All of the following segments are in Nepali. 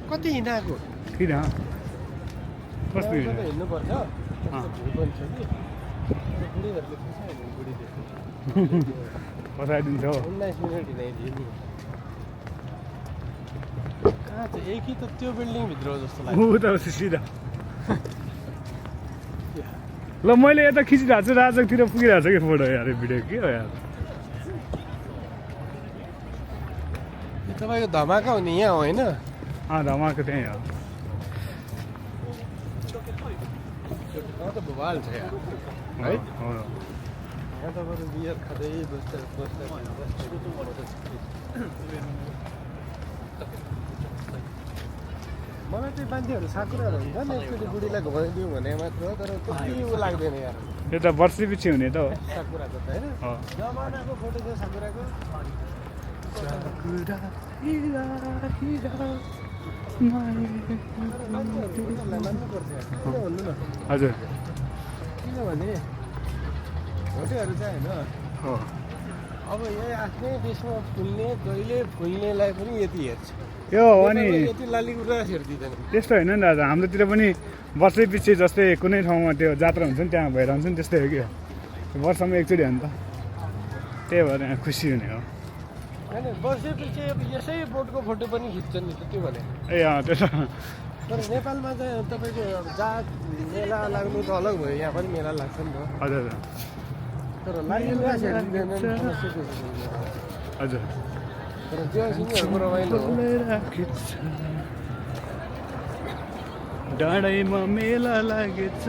कति हिँडाएको किन कस्तो हिँड्नुपर्छ फसाइदिन्छ हो 19 मिनट हिँडाइदियो नि कहाँ छ एकै त त्यो बिल्डिङभित्र हो जस्तो लाग्यो ऊ त सिधा ल मैले यता खिचिरहेको छु राजकतिर पुगिरहेको छ कि फोटो यार भिडियो के हो यार तपाईँको धमाका हुने यहाँ होइन धमाको त्यहीँ हो त भुवाल छ यहाँ है हो यहाँ तपाईँको बियर खाँदै मलाई चाहिँ मान्छेहरू साकुराहरू हुन्छ नि एकचोटि बुढीलाई घुमाइदिउँ भने मात्र हो तर त्यति ऊ लाग्दैन यार त्यो त वर्षै पछि हुने त हो साकुराको त होइन जमानाको फोटो छ साकुराको हजुर किनभने भोटेहरू चाहिँ होइन हो अब यही आफ्नै देशमा फुल्ने जहिले फुल्नेलाई पनि यति हेर्छ यो अनि यति लालीगुरा हेरिदिँदैन त्यस्तो होइन नि दाजु हाम्रोतिर पनि वर्षै पछि जस्तै कुनै ठाउँमा त्यो जात्रा हुन्छ नि त्यहाँ भइरहन्छ नि त्यस्तै हो कि वर्षमा एकचोटि हो नि त त्यही भएर यहाँ खुसी हुने हो होइन वर्षैपछि अब यसै बोटको फोटो पनि खिच्छन् नि त त्यो भने ए त्यो त तर नेपालमा चाहिँ तपाईँको जात मेला लाग्नु त अलग भयो यहाँ पनि मेला लाग्छ नि त हजुर तर लालीगुरा हेरिदिँदैन हजुर तर त्यो सिङ्गहरूको रमाइलो हो डाँडैमा मेला लागेछ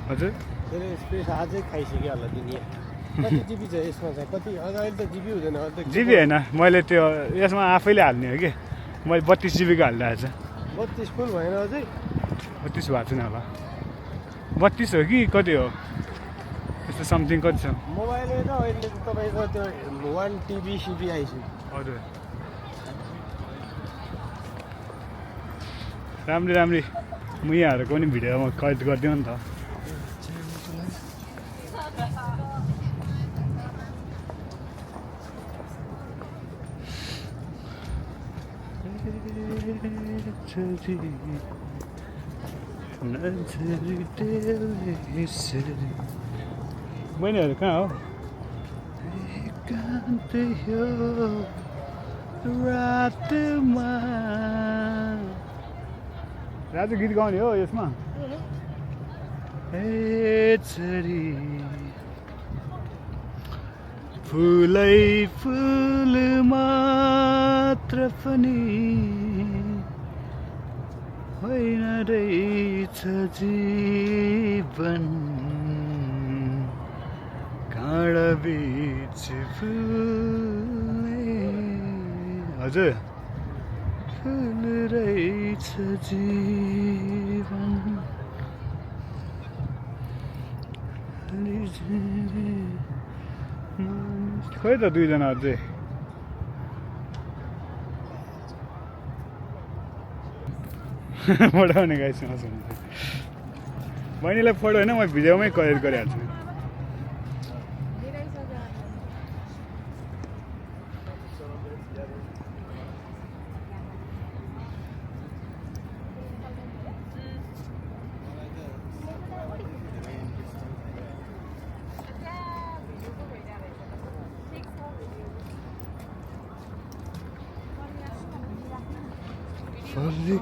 हजुर धेरै स्पेस अझै खाइसक्यो होला दुनियाँ कति जिबी छ यसमा चाहिँ कति अहिले त जिबी हुँदैन जिबी होइन मैले त्यो यसमा आफैले हाल्ने हो कि मैले 32 जिबीको हालिरहेको छु 32 फुल भएन अझै 32 भएको छैन होला 32 हो कि कति हो त्यस्तो समथिङ कति छ मोबाइलले त अहिले त तपाईँको त्यो 1 टिबी सिबी आइसक्यो हजुर राम्री मुयाहरूको पनि भिडियोमा कैद गरिदियो नि त बहिनीहरू कहाँ हो राजु गीत गाउने हो यसमा फुलै फुल मात्र पनि होइन रहेछ जीवन काँडा बीच फुल्ने हजुर फुल रहेछ जीवन खोइ त दुईजना अझै पठाउने गाइसँग बहिनीलाई फोटो होइन म भिडियोमै कैद गरिहाल्छु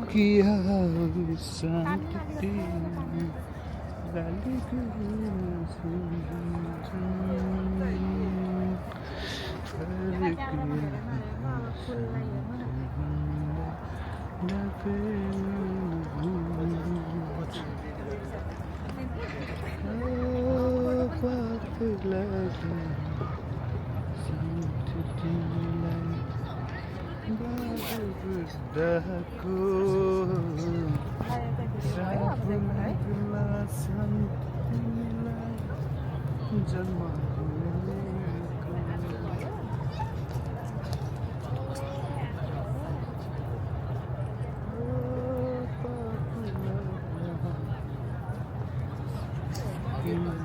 किया शांति कि